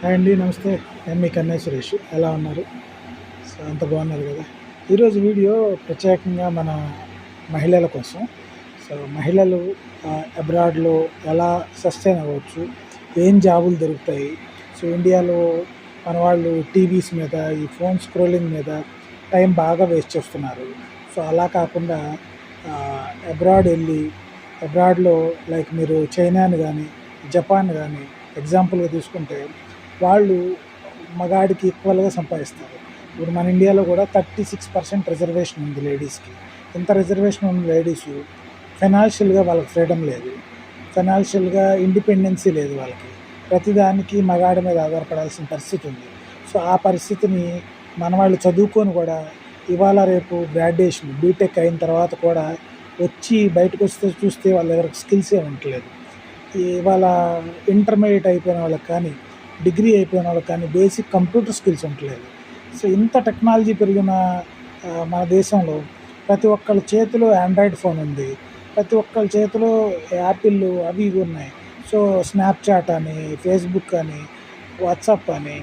Hi అండి, నమస్తే. నేను మీ కన్నయ్య సురేష్. ఎలా ఉన్నారు? సో అంత బాగున్నారు కదా. ఈరోజు వీడియో ప్రత్యేకంగా మన మహిళల కోసం. సో మహిళలు అబ్రాడ్లో ఎలా సస్టైన్ అవ్వచ్చు, ఏం జాబులు దొరుకుతాయి. సో ఇండియాలో మన వాళ్ళు టీవీస్ మీద, ఈ ఫోన్ స్క్రోలింగ్ మీద టైం బాగా వేస్ట్ చేస్తున్నారు. సో అలా కాకుండా అబ్రాడ్ వెళ్ళి, అబ్రాడ్లో లైక్ మీరు చైనాని కానీ, జపాన్ కానీ ఎగ్జాంపుల్గా తీసుకుంటే వాళ్ళు మగాడికి ఈక్వల్గా సంపాదిస్తారు. ఇప్పుడు మన ఇండియాలో కూడా 36% రిజర్వేషన్ ఉంది లేడీస్కి. ఇంత రిజర్వేషన్ ఉన్న లేడీస్ ఫైనాన్షియల్గా వాళ్ళకి ఫ్రీడమ్ లేదు, ఫైనాన్షియల్గా ఇండిపెండెన్సీ లేదు. వాళ్ళకి ప్రతిదానికి మగాడి మీద ఆధారపడాల్సిన పరిస్థితి ఉంది. సో ఆ పరిస్థితిని మన వాళ్ళు చదువుకొని కూడా ఇవాళ రేపు గ్రాడ్యుయేషన్ బీటెక్ అయిన తర్వాత కూడా వచ్చి బయటకు వస్తే చూస్తే వాళ్ళ దగ్గర స్కిల్సే ఉండట్లేదు. ఇవాళ ఇంటర్మీడియట్ అయిపోయిన వాళ్ళకి కానీ, డిగ్రీ అయిపోయిన వాళ్ళకి కానీ బేసిక్ కంప్యూటర్ స్కిల్స్ ఉండట్లేదు. సో ఇంత టెక్నాలజీ పెరిగిన మన దేశంలో ప్రతి ఒక్కళ్ళ చేతిలో ఆండ్రాయిడ్ ఫోన్ ఉంది, ప్రతి ఒక్కళ్ళ చేతిలో యాపిల్ అవి ఇవి ఉన్నాయి. సో స్నాప్చాట్ అని, ఫేస్బుక్ అని, వాట్సాప్ అని,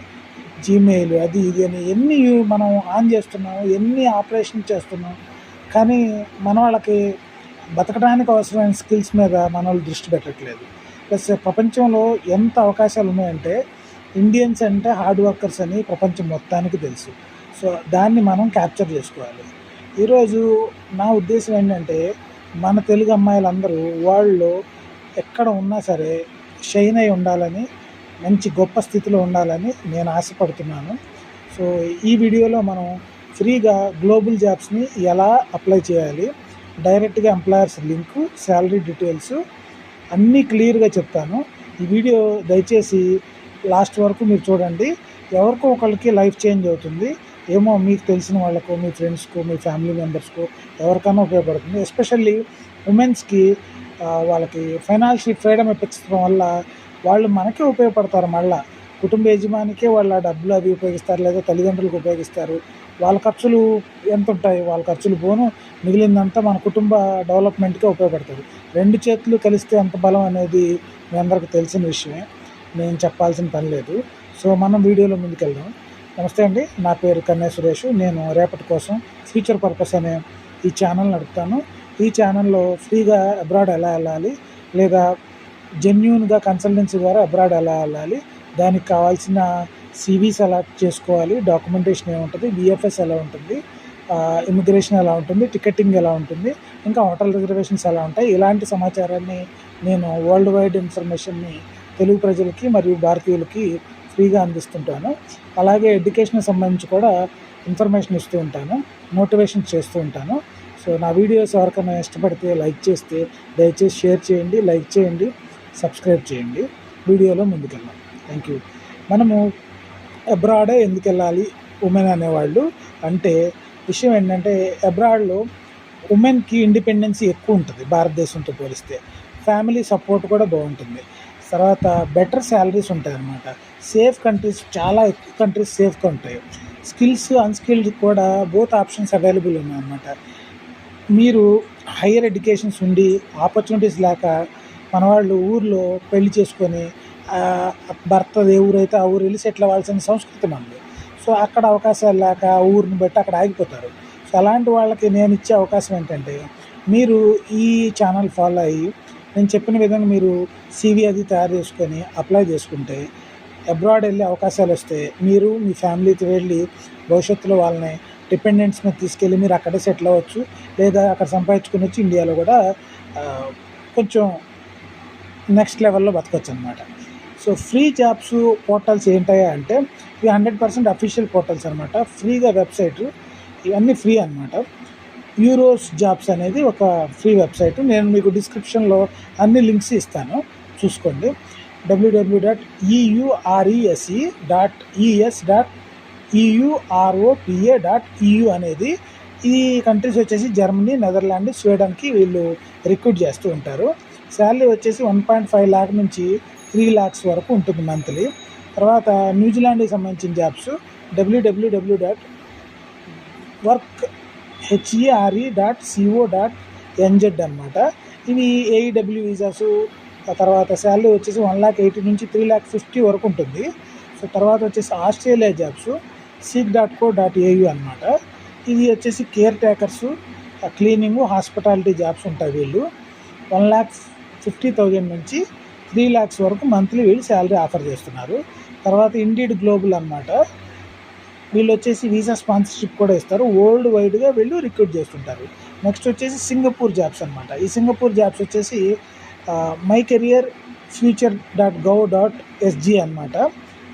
జీమెయిల్ అది ఇది అని ఎన్ని మనం ఆన్ చేస్తున్నాం, ఎన్ని ఆపరేషన్ చేస్తున్నాం. కానీ మన వాళ్ళకి బతకడానికి అవసరమైన స్కిల్స్ మీద మన వాళ్ళు దృష్టి పెట్టట్లేదు. ప్లస్ ప్రపంచంలో ఎంత అవకాశాలు ఉన్నాయంటే ఇండియన్స్ అంటే హార్డ్ వర్కర్స్ అని ప్రపంచం మొత్తానికి తెలుసు. సో దాన్ని మనం క్యాప్చర్ చేసుకోవాలి. ఈరోజు నా ఉద్దేశం ఏంటంటే మన తెలుగు అమ్మాయిలందరూ వాళ్ళు ఎక్కడ ఉన్నా సరే షైన్ అయి ఉండాలని, మంచి గొప్ప స్థితిలో ఉండాలని నేను ఆశపడుతున్నాను. సో ఈ వీడియోలో మనం ఫ్రీగా గ్లోబల్ జాబ్స్ని ఎలా అప్లై చేయాలి, డైరెక్ట్గా ఎంప్లాయర్స్ లింకు, శాలరీ డీటెయిల్స్ అన్నీ క్లియర్గా చెప్తాను. ఈ వీడియో దయచేసి లాస్ట్ వరకు మీరు చూడండి. ఎవరికో ఒకరికి లైఫ్ చేంజ్ అవుతుంది ఏమో, మీకు తెలిసిన వాళ్ళకు, మీ ఫ్రెండ్స్కు, మీ ఫ్యామిలీ మెంబర్స్కు ఎవరికైనా ఉపయోగపడుతుంది. ఎస్పెషల్లీ ఉమెన్స్కి వాళ్ళకి ఫైనాన్షియల్ ఫ్రీడమ్ ఇప్పించడం వల్ల వాళ్ళు మనకే ఉపయోగపడతారు. మళ్ళీ కుటుంబ యజమానికే వాళ్ళ డబ్బులు అవి ఉపయోగిస్తారు, లేదా తల్లిదండ్రులకు ఉపయోగిస్తారు. వాళ్ళ ఖర్చులు ఎంత ఉంటాయి, వాళ్ళ ఖర్చులు పోను, మిగిలిందంతా మన కుటుంబ డెవలప్మెంట్కే ఉపయోగపడుతుంది. రెండు చేతులు కలిస్తే ఎంత బలం అనేది మీ అందరికీ తెలిసిన విషయమే, నేను చెప్పాల్సిన పని లేదు. సో మనం వీడియోలో ముందుకెళ్దాం. నమస్తే అండి, నా పేరు కన్నయ్య సురేష్. నేను రేపటి కోసం ఫ్యూచర్ పర్పస్ అనే ఈ ఛానల్ నడుపుతాను. ఈ ఛానల్లో ఫ్రీగా అబ్రాడ్ ఎలా వెళ్ళాలి, లేదా జెన్యూన్గా కన్సల్టెన్సీ ద్వారా అబ్రాడ్ ఎలా వెళ్ళాలి, దానికి కావాల్సిన సివీస్ ఎలా చేసుకోవాలి, డాక్యుమెంటేషన్ ఏముంటుంది, విఎఫ్ఎస్ ఎలా ఉంటుంది, ఇమిగ్రేషన్ ఎలా ఉంటుంది, టికెటింగ్ ఎలా ఉంటుంది, ఇంకా హోటల్ రిజర్వేషన్స్ ఎలా ఉంటాయి, ఇలాంటి సమాచారాన్ని నేను వరల్డ్ వైడ్ ఇన్ఫర్మేషన్ని తెలుగు ప్రజలకి మరియు భారతీయులకి ఫ్రీగా అందిస్తుంటాను. అలాగే ఎడ్యుకేషన్కి సంబంధించి కూడా ఇన్ఫర్మేషన్ ఇస్తూ ఉంటాను, మోటివేషన్ చేస్తూ ఉంటాను. సో నా వీడియోస్ ఎవరికైనా ఇష్టపడితే లైక్ చేస్తే దయచేసి షేర్ చేయండి, లైక్ చేయండి, సబ్స్క్రైబ్ చేయండి. వీడియోలో ముందుకెళ్దాం. Thank you. మనము అబ్రాడే ఎందుకు వెళ్ళాలి ఉమెన్ అనేవాళ్ళు అంటే, విషయం ఏంటంటే అబ్రాడ్లో ఉమెన్కి ఇండిపెండెన్సీ ఎక్కువ ఉంటుంది భారతదేశంతో పోలిస్తే. ఫ్యామిలీ సపోర్ట్ కూడా బాగుంటుంది. తర్వాత బెటర్ శాలరీస్ ఉంటాయి అన్నమాట. సేఫ్ కంట్రీస్, చాలా ఎక్కువ కంట్రీస్ సేఫ్గా ఉంటాయి. స్కిల్స్, అన్స్కిల్డ్ కూడా బోత్ ఆప్షన్స్ అవైలబుల్ ఉన్నాయన్నమాట. మీరు హైయర్ ఎడ్యుకేషన్స్ ఉండి ఆపర్చునిటీస్ లేక మన వాళ్ళు ఊర్లో పెళ్లి చేసుకొని భర్త ఏ ఊరైతే ఆ ఊరు వెళ్ళి సెటిల్ అవ్వాల్సిన సంస్కృతి మనది. సో అక్కడ అవకాశాలు లేక ఆ ఊరిని బట్టి అక్కడ ఆగిపోతారు. సో అలాంటి వాళ్ళకి నేను ఇచ్చే అవకాశం ఏంటంటే, మీరు ఈ ఛానల్ ఫాలో అయ్యి నేను చెప్పిన విధంగా మీరు సివి అది తయారు చేసుకొని అప్లై చేసుకుంటే అబ్రాడ్ వెళ్ళే అవకాశాలు వస్తే మీరు మీ ఫ్యామిలీతో వెళ్ళి భవిష్యత్తులో వాళ్ళని డిపెండెంట్స్ మీద తీసుకెళ్ళి మీరు అక్కడే సెటిల్ అవ్వచ్చు, లేదా అక్కడ సంపాదించుకుని వచ్చి ఇండియాలో కూడా కొంచెం నెక్స్ట్ లెవెల్లో బతకొచ్చు అనమాట. సో ఫ్రీ జాబ్స్ పోర్టల్స్ ఏంటాయా అంటే, ఇవి 100% అఫీషియల్ పోర్టల్స్ అనమాట. ఫ్రీగా వెబ్సైట్, ఇవన్నీ ఫ్రీ అనమాట. యూరోస్ జాబ్స్ అనేది ఒక ఫ్రీ వెబ్సైట్. నేను మీకు డిస్క్రిప్షన్లో అన్ని లింక్స్ ఇస్తాను, చూసుకోండి. www.eures.es.europa.eu అనేది ఈ కంట్రీస్ వచ్చేసి జర్మనీ, నెదర్లాండ్, స్వీడన్కి వీళ్ళు రిక్రూట్ చేస్తూ ఉంటారు. శాలరీ వచ్చేసి 1.5 lakh నుంచి 3 lakhs వరకు ఉంటుంది మంత్లీ. తర్వాత న్యూజిలాండ్కి సంబంధించిన జాబ్స్ www.workhere.co.nz అనమాట. ఇవి ఏఈడబ్ల్యూ వీసాసు. తర్వాత శాలరీ వచ్చేసి 1,80,000 నుంచి 3,50,000 వరకు ఉంటుంది. సో తర్వాత వచ్చేసి ఆస్ట్రేలియా జాబ్స్ seek.co.au అనమాట. ఇది వచ్చేసి కేర్ టేకర్సు, క్లీనింగు, హాస్పిటాలిటీ జాబ్స్ ఉంటాయి. వీళ్ళు 1,50,000 నుంచి 3 lakhs వరకు మంత్లీ వీళ్ళు శాలరీ ఆఫర్ చేస్తున్నారు. తర్వాత ఇండీడ్ గ్లోబల్ అనమాట. వీళ్ళు వచ్చేసి వీసా స్పాన్సర్షిప్ కూడా ఇస్తారు. వరల్డ్ వైడ్గా వీళ్ళు రిక్రూట్ చేస్తుంటారు. నెక్స్ట్ వచ్చేసి సింగపూర్ జాబ్స్ అనమాట. ఈ సింగపూర్ జాబ్స్ వచ్చేసి mycareerfuture.gov.sg అనమాట.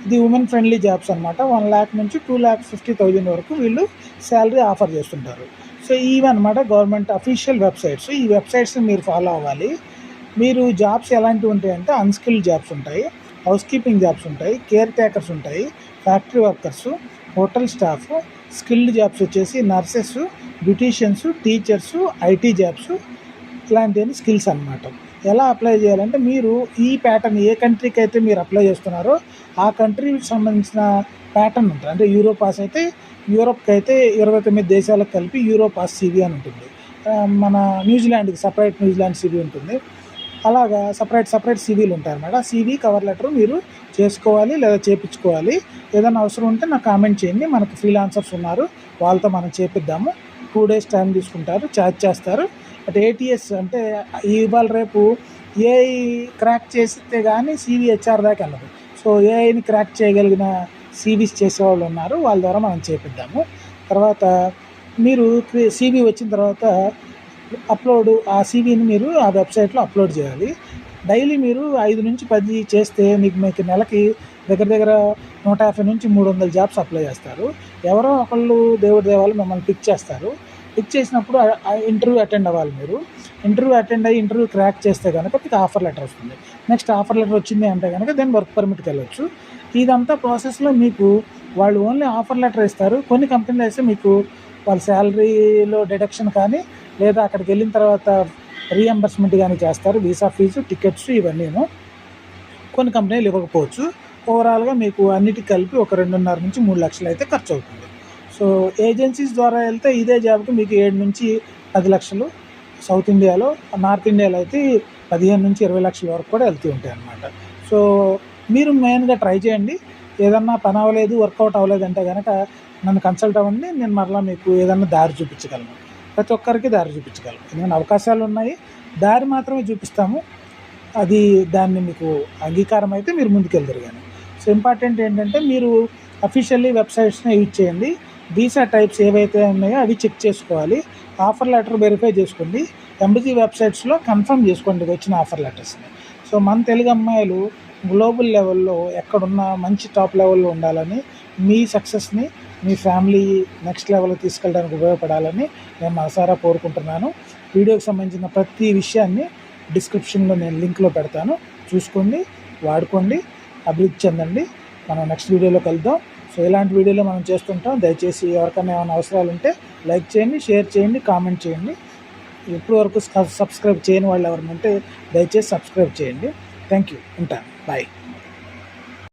ఇది ఉమెన్ ఫ్రెండ్లీ జాబ్స్ అనమాట. 1 lakh నుంచి 2,50,000 వరకు వీళ్ళు శాలరీ ఆఫర్ చేస్తుంటారు. సో ఇవి అనమాట గవర్నమెంట్ అఫీషియల్ వెబ్సైట్స్. ఈ వెబ్సైట్స్ని మీరు ఫాలో అవ్వాలి. మీరు జాబ్స్ ఎలాంటివి ఉంటాయంటే అన్స్కిల్డ్ జాబ్స్ ఉంటాయి, హౌస్ కీపింగ్ జాబ్స్ ఉంటాయి, కేర్ టేకర్స్ ఉంటాయి, factory workers, hotel staff, skilled jobs వచ్చేసి nurses, beauticians, teachers, IT jobs, ఇలాంటివన్నీ స్కిల్స్ అనమాట. ఎలా అప్లై చేయాలంటే మీరు ఈ ప్యాటర్న్ ఏ కంట్రీకి అయితే మీరు అప్లై చేస్తున్నారో ఆ కంట్రీకి సంబంధించిన ప్యాటర్న్ ఉంటుంది. అంటే యూరోపాస్ అయితే యూరోప్కి అయితే 29 దేశాలకు కలిపి యూరోపాస్ సివి అని ఉంటుంది. మన న్యూజిలాండ్కి సపరేట్ న్యూజిలాండ్ సివి ఉంటుంది. అలాగా సపరేట్ సివీలు ఉంటాయి అన్నమాట. సివి కవర్ లెటర్ మీరు చేసుకోవాలి లేదా చేయించుకోవాలి. ఏదైనా అవసరం ఉంటే నాకు కామెంట్ చేయండి. మనకు ఫ్రీలాన్సర్స్ ఉన్నారు, వాళ్ళతో మనం చేపిద్దాము. 2 days టైం తీసుకుంటారు, ఛార్జ్ చేస్తారు. బట్ ఏటీఎస్ అంటే ఇవాళ రేపు ఏఐ క్రాక్ చేస్తే కానీ సివి హెచ్ఆర్ దాకా వెళ్ళదు. సో ఏఐని క్రాక్ చేయగలిగిన సివిస్ చేసేవాళ్ళు ఉన్నారు, వాళ్ళ ద్వారా మనం చేపిద్దాము. తర్వాత మీరు సివి వచ్చిన తర్వాత ఆ సివిని మీరు ఆ వెబ్సైట్లో అప్లోడ్ చేయాలి. డైలీ మీరు 5 నుంచి 10 చేస్తే మీకు నెలకి దగ్గర 150 నుంచి 300 జాబ్స్ అప్లై చేస్తారు. ఎవరో ఒకళ్ళు దేవుడి దేవాళ్ళు మిమ్మల్ని పిక్ చేస్తారు. పిక్ చేసినప్పుడు ఇంటర్వ్యూ అటెండ్ అవ్వాలి. మీరు ఇంటర్వ్యూ అటెండ్ అయ్యి ఇంటర్వ్యూ క్రాక్ చేస్తే కనుక మీకు ఆఫర్ లెటర్ వస్తుంది. నెక్స్ట్ ఆఫర్ లెటర్ వచ్చింది అంటే కనుక దెన్ వర్క్ పర్మిట్కి వెళ్ళొచ్చు. ఇదంతా ప్రాసెస్లో మీకు వాళ్ళు ఓన్లీ ఆఫర్ లెటర్ ఇస్తారు. కొన్ని కంపెనీలు అయితే మీకు వాళ్ళ శాలరీలో డిడక్షన్ కానీ లేదా అక్కడికి వెళ్ళిన తర్వాత రీఎంబర్స్మెంట్ కానీ చేస్తారు. వీసా ఫీజు, టికెట్స్ ఇవన్నీను. కొన్ని కంపెనీలు ఇవ్వకపోవచ్చు. ఓవరాల్గా మీకు అన్నిటికి కలిపి ఒక 2.5 నుంచి 3 లక్షలు అయితే ఖర్చు అవుతుంది. సో ఏజెన్సీస్ ద్వారా వెళ్తే ఇదే జాబ్కి మీకు 7 నుంచి 10 లక్షలు, సౌత్ ఇండియాలో, నార్త్ ఇండియాలో అయితే 15 నుంచి 20 లక్షల వరకు కూడా వెళ్తూ ఉంటాయి అన్నమాట. సో మీరు మెయిన్గా ట్రై చేయండి. ఏదన్నా పని అవ్వలేదు, వర్కౌట్ అవ్వలేదు అంటే కనుక నన్ను కన్సల్ట్ అవ్వండి. నేను మరలా మీకు ఏదన్నా దారి చూపించగలను. ప్రతి ఒక్కరికి దారి చూపించగలను. ఎందుకంటే అవకాశాలు ఉన్నాయి, దారి మాత్రమే చూపిస్తాము. దాన్ని మీకు అంగీకారం అయితే మీరు ముందుకెళ్తారు. కానీ సో ఇంపార్టెంట్ ఏంటంటే మీరు అఫీషియల్లీ వెబ్సైట్స్ని యూజ్ చేయండి. వీసా టైప్స్ ఏవైతే ఉన్నాయో అవి చెక్ చేసుకోవాలి. ఆఫర్ లెటర్ వెరిఫై చేసుకోండి. ఎంబసీ వెబ్సైట్స్లో కన్ఫర్మ్ చేసుకోండి వచ్చిన ఆఫర్ లెటర్స్ని. సో మన తెలుగు అమ్మాయిలు గ్లోబల్ లెవెల్లో ఎక్కడున్నా మంచి టాప్ లెవెల్లో ఉండాలని, మీ సక్సెస్ని మీ ఫ్యామిలీ నెక్స్ట్ లెవెల్కి తీసుకెళ్ళడానికి ఉపయోగపడాలని నేను మనసారా కోరుకుంటున్నాను. వీడియోకి సంబంధించిన ప్రతి విషయాన్ని డిస్క్రిప్షన్లో నేను లింక్లో పెడతాను. చూసుకోండి, వాడుకోండి, అభివృద్ధి చెందండి. మనం నెక్స్ట్ వీడియోలో కలుద్దాం. సో ఇలాంటి వీడియోలో మనం చేస్తుంటాం. దయచేసి ఎవరికైనా ఏమైనా అవసరాలు ఉంటే లైక్ చేయండి, షేర్ చేయండి, కామెంట్ చేయండి. ఇప్పటి వరకు సబ్స్క్రైబ్ చేయని వాళ్ళు ఎవరైనా ఉంటే దయచేసి సబ్స్క్రైబ్ చేయండి. Thank you. ఉంటాను. బాయ్.